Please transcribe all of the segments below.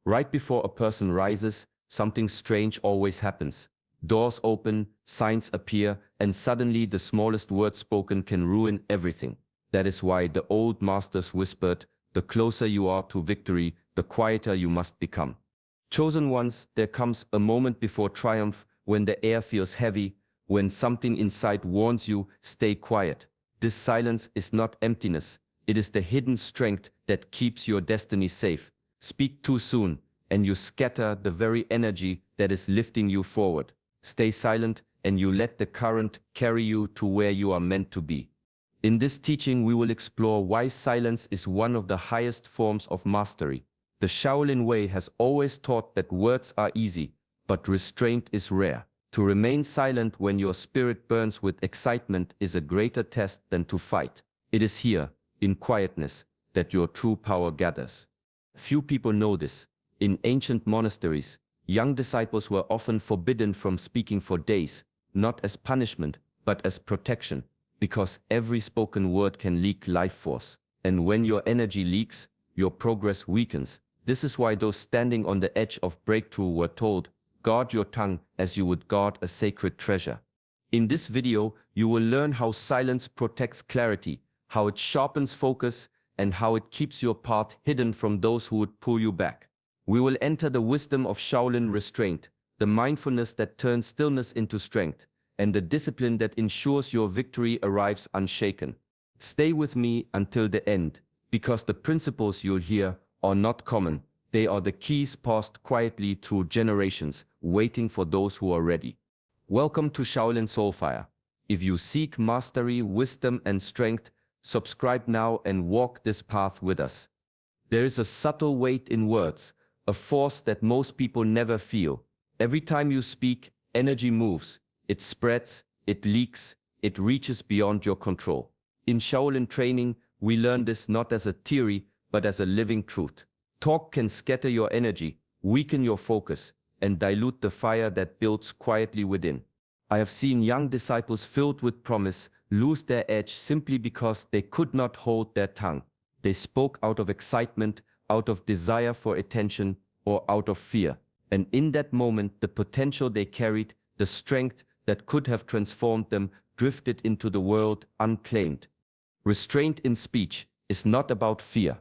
Right before a person rises, something strange always happens. Doors open, signs appear, and suddenly the smallest word spoken can ruin everything. That is why the old masters whispered, "The closer you are to victory, the quieter you must become." Chosen ones, there comes a moment before triumph when the air feels heavy, when something inside warns you, "Stay quiet." This silence is not emptiness, it is the hidden strength that keeps your destiny safe. Speak too soon, and you scatter the very energy that is lifting you forward. Stay silent, and you let the current carry you to where you are meant to be. In this teaching, we will explore why silence is one of the highest forms of mastery. The Shaolin way has always taught that words are easy, but restraint is rare. To remain silent when your spirit burns with excitement is a greater test than to fight. It is here, in quietness, that your true power gathers. Few people know this. In ancient monasteries, young disciples were often forbidden from speaking for days, not as punishment, but as protection, because every spoken word can leak life force. And when your energy leaks, your progress weakens. This is why those standing on the edge of breakthrough were told, "Guard your tongue as you would guard a sacred treasure." In this video, you will learn how silence protects clarity, how it sharpens focus, and how it keeps your path hidden from those who would pull you back. We will enter the wisdom of Shaolin restraint, the mindfulness that turns stillness into strength, and the discipline that ensures your victory arrives unshaken. Stay with me until the end, because the principles you'll hear are not common. They are the keys passed quietly through generations, waiting for those who are ready. Welcome to Shaolin Soulfire. If you seek mastery, wisdom, and strength, subscribe now and walk this path with us. There is a subtle weight in words, a force that most people never feel. Every time you speak, energy moves. It spreads, it leaks, it reaches beyond your control. In Shaolin training, we learn this not as a theory, but as a living truth. Talk can scatter your energy, weaken your focus, and dilute the fire that builds quietly within. I have seen young disciples filled with promise lose their edge simply because they could not hold their tongue. They spoke out of excitement, out of desire for attention, or out of fear. And in that moment, the potential they carried, the strength that could have transformed them, drifted into the world unclaimed. Restraint in speech is not about fear.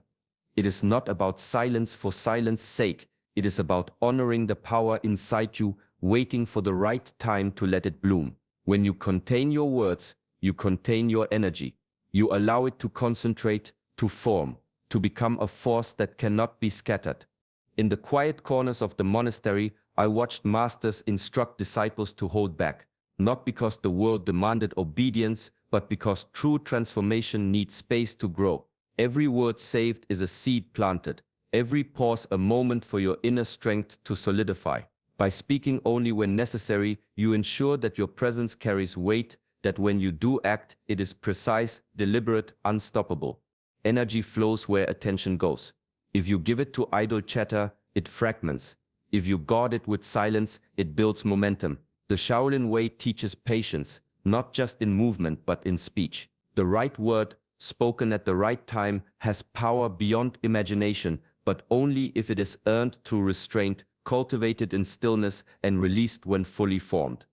It is not about silence for silence's sake. It is about honoring the power inside you, waiting for the right time to let it bloom. When you contain your words, you contain your energy. You allow it to concentrate, to form, to become a force that cannot be scattered. In the quiet corners of the monastery, I watched masters instruct disciples to hold back, not because the world demanded obedience, but because true transformation needs space to grow. Every word saved is a seed planted. Every pause a moment for your inner strength to solidify. By speaking only when necessary, you ensure that your presence carries weight, that when you do act, it is precise, deliberate, unstoppable. Energy flows where attention goes. If you give it to idle chatter, it fragments. If you guard it with silence, it builds momentum. The Shaolin way teaches patience, not just in movement but in speech. The right word, spoken at the right time, has power beyond imagination, but only if it is earned through restraint, cultivated in stillness, and released when fully formed.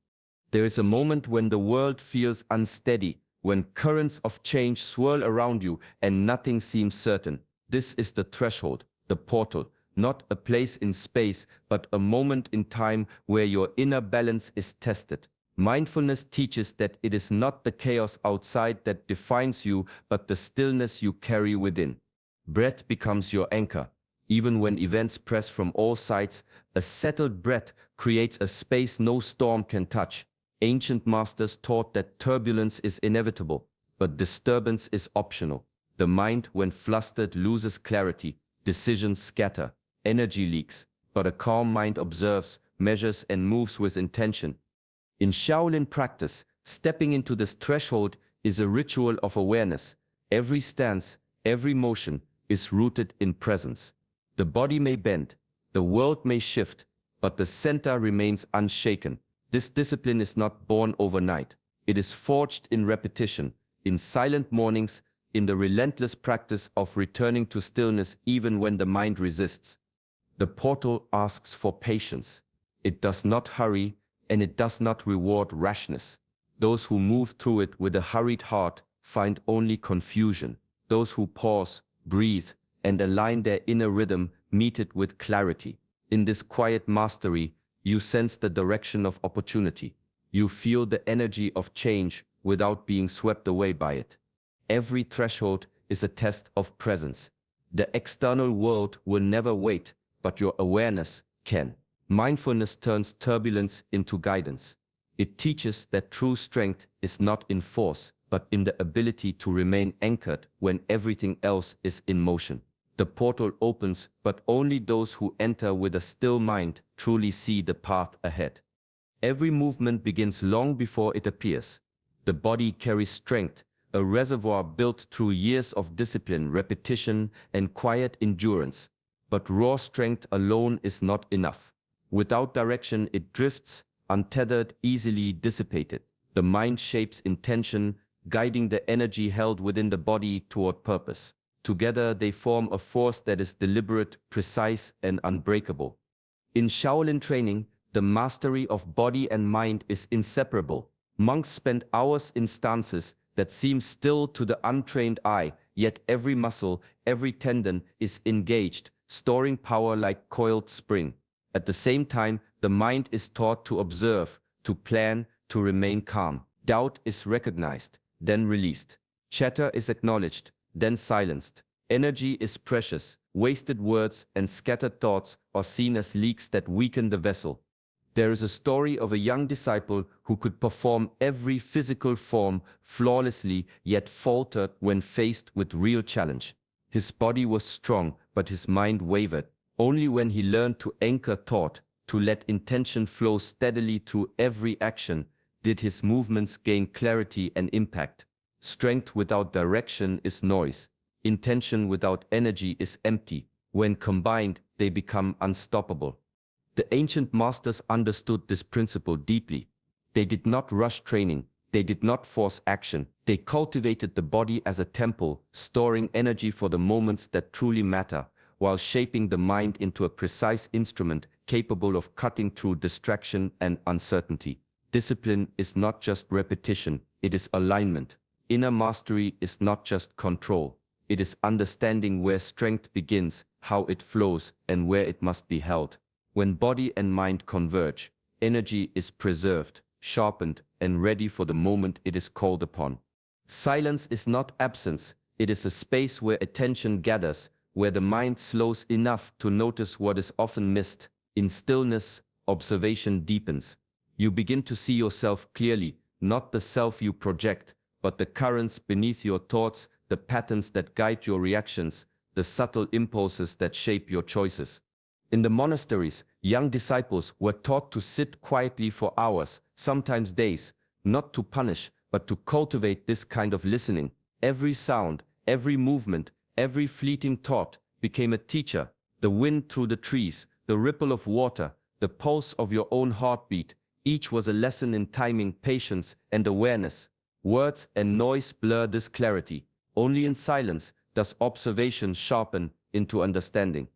There is a moment when the world feels unsteady, when currents of change swirl around you and nothing seems certain. This is the threshold, the portal, not a place in space, but a moment in time where your inner balance is tested. Mindfulness teaches that it is not the chaos outside that defines you, but the stillness you carry within. Breath becomes your anchor. Even when events press from all sides, a settled breath creates a space no storm can touch. Ancient masters taught that turbulence is inevitable, but disturbance is optional. The mind, when flustered, loses clarity. Decisions scatter. Energy leaks. But a calm mind observes, measures, and moves with intention. In Shaolin practice, stepping into this threshold is a ritual of awareness. Every stance, every motion is rooted in presence. The body may bend, the world may shift, but the center remains unshaken. This discipline is not born overnight. It is forged in repetition, in silent mornings, in the relentless practice of returning to stillness even when the mind resists. The portal asks for patience. It does not hurry, and it does not reward rashness. Those who move through it with a hurried heart find only confusion. Those who pause, breathe, and align their inner rhythm meet it with clarity. In this quiet mastery, you sense the direction of opportunity. You feel the energy of change without being swept away by it. Every threshold is a test of presence. The external world will never wait, but your awareness can. Mindfulness turns turbulence into guidance. It teaches that true strength is not in force, but in the ability to remain anchored when everything else is in motion. The portal opens, but only those who enter with a still mind truly see the path ahead. Every movement begins long before it appears. The body carries strength, a reservoir built through years of discipline, repetition, and quiet endurance. But raw strength alone is not enough. Without direction, it drifts, untethered, easily dissipated. The mind shapes intention, guiding the energy held within the body toward purpose. Together, they form a force that is deliberate, precise, and unbreakable. In Shaolin training, the mastery of body and mind is inseparable. Monks spend hours in stances that seem still to the untrained eye, yet every muscle, every tendon is engaged, storing power like coiled spring. At the same time, the mind is taught to observe, to plan, to remain calm. Doubt is recognized, then released. Chatter is acknowledged, then silenced. Energy is precious. Wasted words and scattered thoughts are seen as leaks that weaken the vessel. There is a story of a young disciple who could perform every physical form flawlessly, yet faltered when faced with real challenge. His body was strong, but his mind wavered. Only when he learned to anchor thought, to let intention flow steadily through every action, did his movements gain clarity and impact. Strength without direction is noise. Intention without energy is empty. When combined, they become unstoppable. The ancient masters understood this principle deeply. They did not rush training. They did not force action. They cultivated the body as a temple, storing energy for the moments that truly matter, while shaping the mind into a precise instrument capable of cutting through distraction and uncertainty. Discipline is not just repetition, it is alignment. Inner mastery is not just control. It is understanding where strength begins, how it flows, and where it must be held. When body and mind converge, energy is preserved, sharpened, and ready for the moment it is called upon. Silence is not absence, it is a space where attention gathers, where the mind slows enough to notice what is often missed. In stillness, observation deepens. You begin to see yourself clearly, not the self you project, but the currents beneath your thoughts, the patterns that guide your reactions, the subtle impulses that shape your choices. In the monasteries, young disciples were taught to sit quietly for hours, sometimes days, not to punish, but to cultivate this kind of listening. Every sound, every movement, every fleeting thought became a teacher. The wind through the trees, the ripple of water, the pulse of your own heartbeat, each was a lesson in timing, patience, and awareness. Words and noise blur this clarity. Only in silence does observation sharpen into understanding.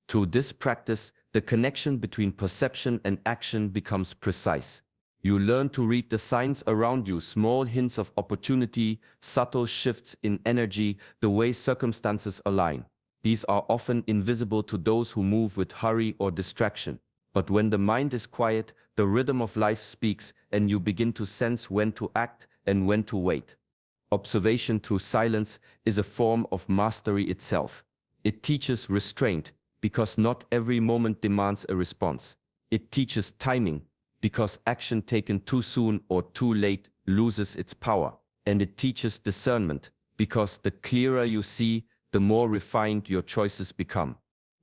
Through this practice, the connection between perception and action becomes precise. You learn to read the signs around you, small hints of opportunity, subtle shifts in energy, the way circumstances align. These are often invisible to those who move with hurry or distraction. But when the mind is quiet, the rhythm of life speaks, and you begin to sense when to act and when to wait. Observation through silence is a form of mastery itself. It teaches restraint, because not every moment demands a response. It teaches timing, because action taken too soon or too late loses its power. And it teaches discernment, because the clearer you see, the more refined your choices become.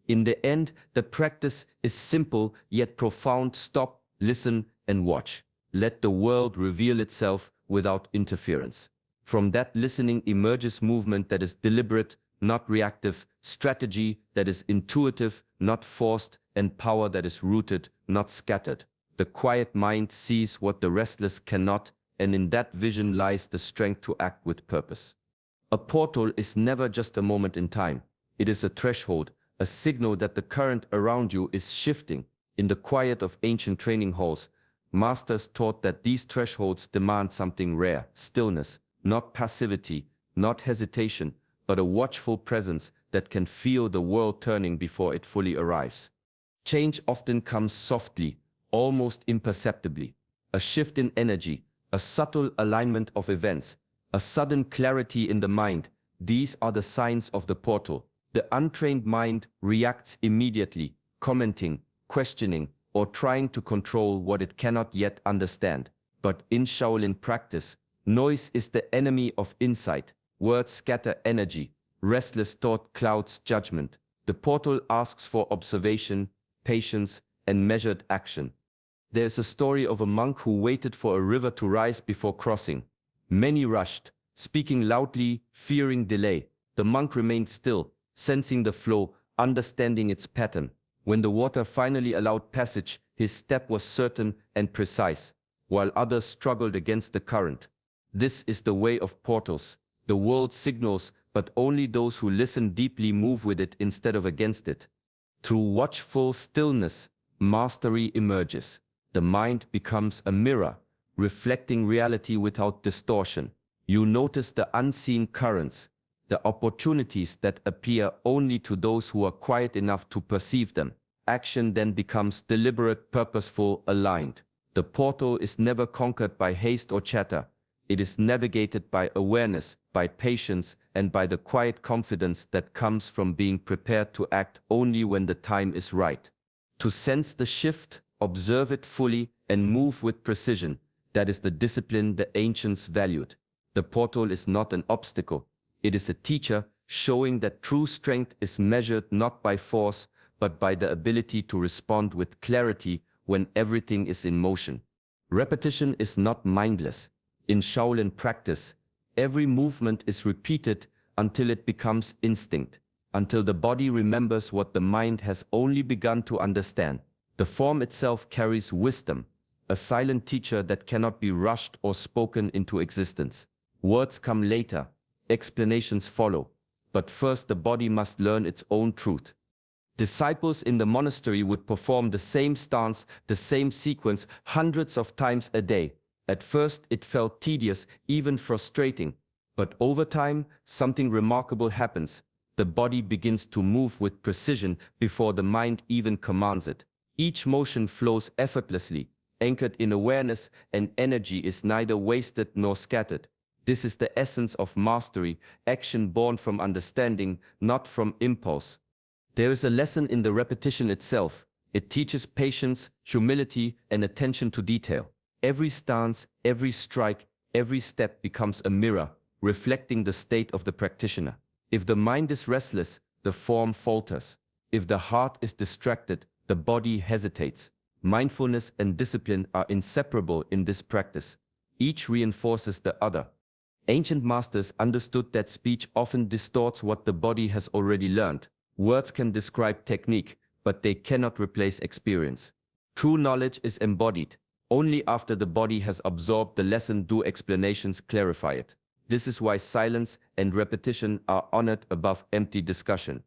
In the end, the practice is simple yet profound. Stop, listen, and watch. Let the world reveal itself without interference. From that listening emerges movement that is deliberate, not reactive, strategy that is intuitive, not forced, and power that is rooted, not scattered. The quiet mind sees what the restless cannot, and in that vision lies the strength to act with purpose. A portal is never just a moment in time. It is a threshold, a signal that the current around you is shifting. In the quiet of ancient training halls, masters taught that these thresholds demand something rare: stillness, not passivity, not hesitation, but a watchful presence that can feel the world turning before it fully arrives. Change often comes softly, almost imperceptibly. A shift in energy, a subtle alignment of events, a sudden clarity in the mind. These are the signs of the portal. The untrained mind reacts immediately, commenting, questioning, or trying to control what it cannot yet understand. But in Shaolin practice, noise is the enemy of insight. Words scatter energy. Restless thought clouds judgment. The portal asks for observation, patience, and measured action. There is a story of a monk who waited for a river to rise before crossing. Many rushed, speaking loudly, fearing delay. The monk remained still, sensing the flow, understanding its pattern. When the water finally allowed passage, his step was certain and precise, while others struggled against the current. This is the way of portals. The world signals, but only those who listen deeply move with it instead of against it. Through watchful stillness, mastery emerges. The mind becomes a mirror, reflecting reality without distortion. You notice the unseen currents, the opportunities that appear only to those who are quiet enough to perceive them. Action then becomes deliberate, purposeful, aligned. The portal is never conquered by haste or chatter. It is navigated by awareness, by patience, and by the quiet confidence that comes from being prepared to act only when the time is right. To sense the shift, observe it fully, and move with precision. That is the discipline the ancients valued. The portal is not an obstacle. It is a teacher, showing that true strength is measured not by force, but by the ability to respond with clarity when everything is in motion. Repetition is not mindless. In Shaolin practice, every movement is repeated until it becomes instinct, until the body remembers what the mind has only begun to understand. The form itself carries wisdom, a silent teacher that cannot be rushed or spoken into existence. Words come later, explanations follow, but first the body must learn its own truth. Disciples in the monastery would perform the same stance, the same sequence, hundreds of times a day. At first it felt tedious, even frustrating, but over time something remarkable happens. The body begins to move with precision before the mind even commands it. Each motion flows effortlessly, anchored in awareness, and energy is neither wasted nor scattered. This is the essence of mastery, action born from understanding, not from impulse. There is a lesson in the repetition itself. It teaches patience, humility, and attention to detail. Every stance, every strike, every step becomes a mirror, reflecting the state of the practitioner. If the mind is restless, the form falters. If the heart is distracted, the body hesitates. Mindfulness and discipline are inseparable in this practice. Each reinforces the other. Ancient masters understood that speech often distorts what the body has already learned. Words can describe technique, but they cannot replace experience. True knowledge is embodied. Only after the body has absorbed the lesson do explanations clarify it. This is why silence and repetition are honored above empty discussion.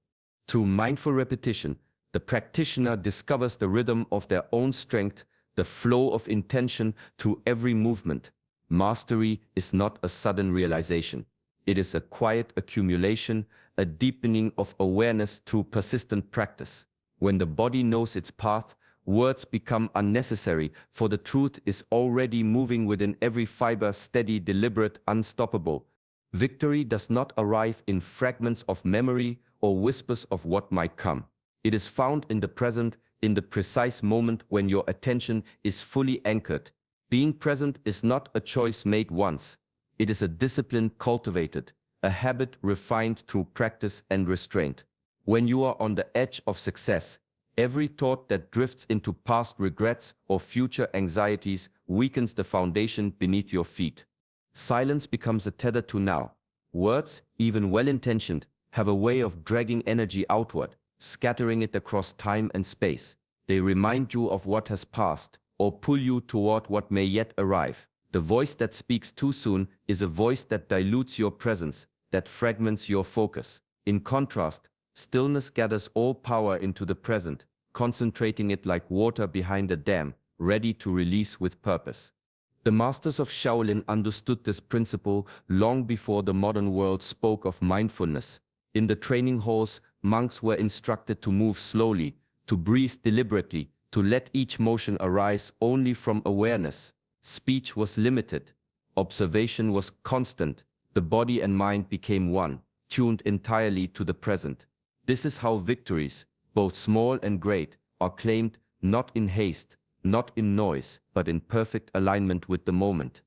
Through mindful repetition, the practitioner discovers the rhythm of their own strength, the flow of intention through every movement. Mastery is not a sudden realization. It is a quiet accumulation, a deepening of awareness through persistent practice. When the body knows its path, words become unnecessary, for the truth is already moving within every fiber, steady, deliberate, unstoppable. Victory does not arrive in fragments of memory or whispers of what might come. It is found in the present, in the precise moment when your attention is fully anchored. Being present is not a choice made once. It is a discipline cultivated, a habit refined through practice and restraint. When you are on the edge of success, every thought that drifts into past regrets or future anxieties weakens the foundation beneath your feet. Silence becomes a tether to now. Words, even well-intentioned, have a way of dragging energy outward, scattering it across time and space. They remind you of what has passed, or pull you toward what may yet arrive. The voice that speaks too soon is a voice that dilutes your presence, that fragments your focus. In contrast, Stillness gathers all power into the present, concentrating it like water behind a dam, ready to release with purpose. The masters of Shaolin understood this principle long before the modern world spoke of mindfulness. In the training halls, monks were instructed to move slowly, to breathe deliberately, to let each motion arise only from awareness. Speech was limited. Observation was constant. The body and mind became one, tuned entirely to the present. This is how victories, both small and great, are claimed not in haste, not in noise, but in perfect alignment with the moment.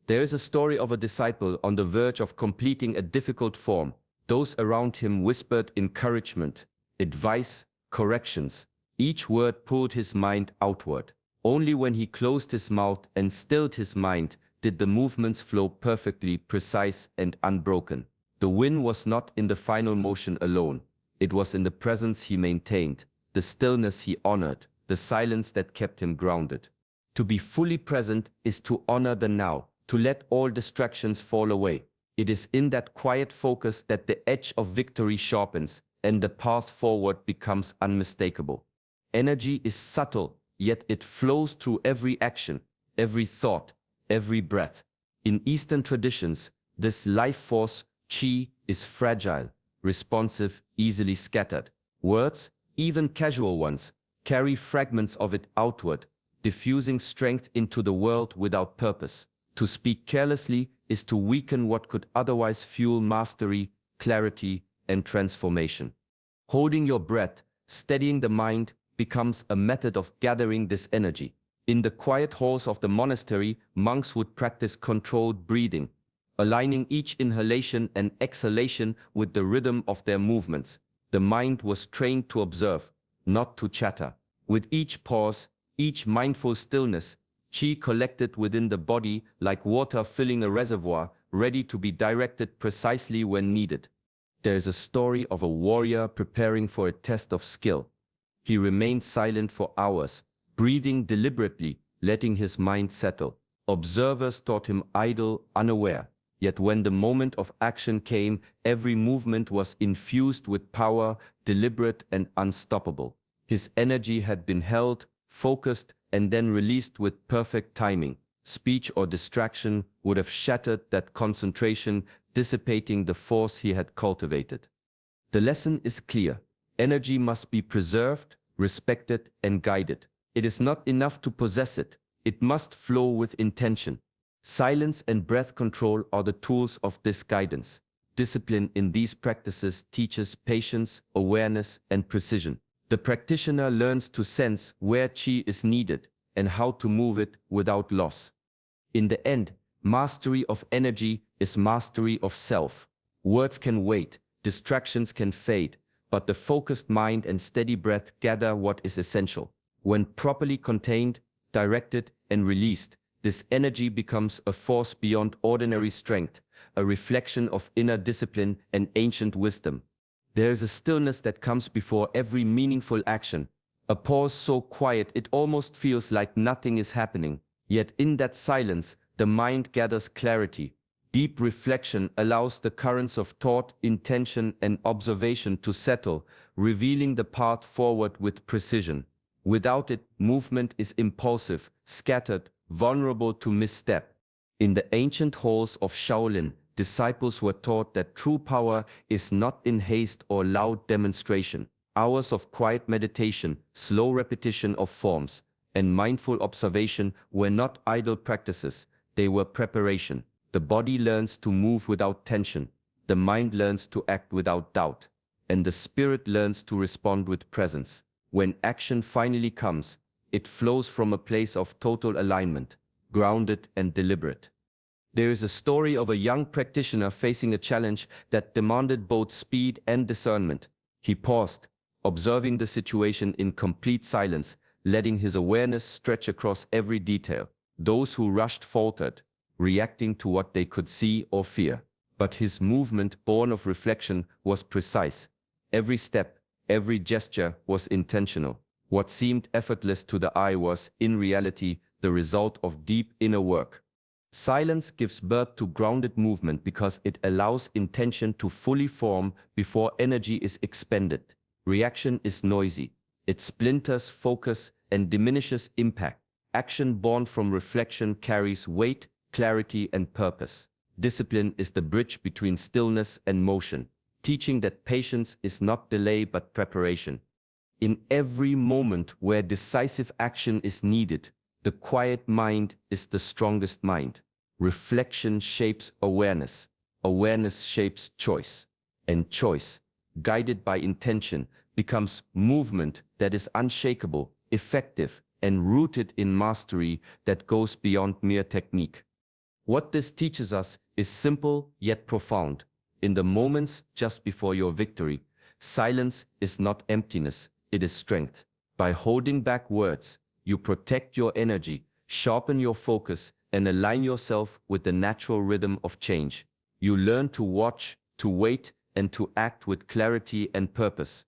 There is a story of a disciple on the verge of completing a difficult form. Those around him whispered encouragement, advice, corrections. Each word pulled his mind outward. Only when he closed his mouth and stilled his mind did the movements flow perfectly, precise and unbroken. The win was not in the final motion alone. It was in the presence he maintained, the stillness he honored, the silence that kept him grounded. To be fully present is to honor the now, to let all distractions fall away. It is in that quiet focus that the edge of victory sharpens and the path forward becomes unmistakable. Energy is subtle, yet it flows through every action, every thought, every breath. In Eastern traditions, this life force, qi, is fragile, responsive, easily scattered. Words, even casual ones, carry fragments of it outward, diffusing strength into the world without purpose. To speak carelessly is to weaken what could otherwise fuel mastery, clarity, and transformation. Holding your breath, steadying the mind, becomes a method of gathering this energy. In the quiet halls of the monastery, monks would practice controlled breathing, aligning each inhalation and exhalation with the rhythm of their movements. The mind was trained to observe, not to chatter. With each pause, each mindful stillness, qi collected within the body like water filling a reservoir, ready to be directed precisely when needed. There is a story of a warrior preparing for a test of skill. He remained silent for hours, breathing deliberately, letting his mind settle. Observers thought him idle, unaware. Yet when the moment of action came, every movement was infused with power, deliberate and unstoppable. His energy had been held, focused, and then released with perfect timing. Speech or distraction would have shattered that concentration, dissipating the force he had cultivated. The lesson is clear. Energy must be preserved, respected, and guided. It is not enough to possess it. It must flow with intention. Silence and breath control are the tools of this guidance. Discipline in these practices teaches patience, awareness, and precision. The practitioner learns to sense where qi is needed and how to move it without loss. In the end, mastery of energy is mastery of self. Words can wait, distractions can fade, but the focused mind and steady breath gather what is essential. When properly contained, directed, and released, this energy becomes a force beyond ordinary strength, a reflection of inner discipline and ancient wisdom. There is a stillness that comes before every meaningful action, a pause so quiet it almost feels like nothing is happening. Yet in that silence, the mind gathers clarity. Deep reflection allows the currents of thought, intention, and observation to settle, revealing the path forward with precision. Without it, movement is impulsive, scattered, vulnerable to misstep. In the ancient halls of Shaolin, disciples were taught that true power is not in haste or loud demonstration. Hours of quiet meditation, slow repetition of forms, and mindful observation were not idle practices, they were preparation. The body learns to move without tension, the mind learns to act without doubt, and the spirit learns to respond with presence. When action finally comes, it flows from a place of total alignment, grounded and deliberate. There is a story of a young practitioner facing a challenge that demanded both speed and discernment. He paused, observing the situation in complete silence, letting his awareness stretch across every detail. Those who rushed faltered, reacting to what they could see or fear. But his movement, born of reflection, was precise. Every step, every gesture was intentional. What seemed effortless to the eye was, in reality, the result of deep inner work. Silence gives birth to grounded movement because it allows intention to fully form before energy is expended. Reaction is noisy. It splinters focus and diminishes impact. Action born from reflection carries weight, clarity, and purpose. Discipline is the bridge between stillness and motion, teaching that patience is not delay but preparation. In every moment where decisive action is needed, the quiet mind is the strongest mind. Reflection shapes awareness. Awareness shapes choice. And choice, guided by intention, becomes movement that is unshakable, effective, and rooted in mastery that goes beyond mere technique. What this teaches us is simple yet profound. In the moments just before your victory, silence is not emptiness, it is strength. By holding back words, you protect your energy, sharpen your focus, and align yourself with the natural rhythm of change. You learn to watch, to wait, and to act with clarity and purpose.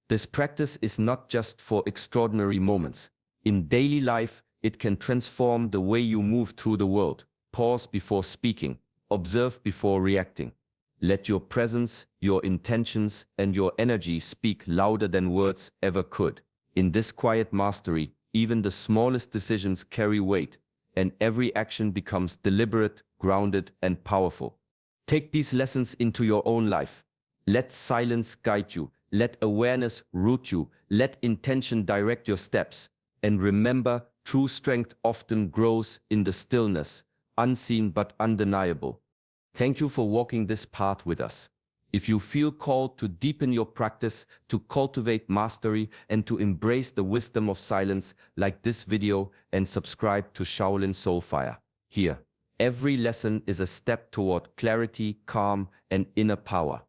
This practice is not just for extraordinary moments. In daily life, it can transform the way you move through the world. Pause before speaking, observe before reacting. Let your presence, your intentions, and your energy speak louder than words ever could. In this quiet mastery, even the smallest decisions carry weight, and every action becomes deliberate, grounded, and powerful. Take these lessons into your own life. Let silence guide you. Let awareness root you. Let intention direct your steps. And remember, true strength often grows in the stillness, unseen but undeniable. Thank you for walking this path with us. If you feel called to deepen your practice, to cultivate mastery, and to embrace the wisdom of silence, like this video and subscribe to Shaolin Soulfire. Here, every lesson is a step toward clarity, calm, and inner power.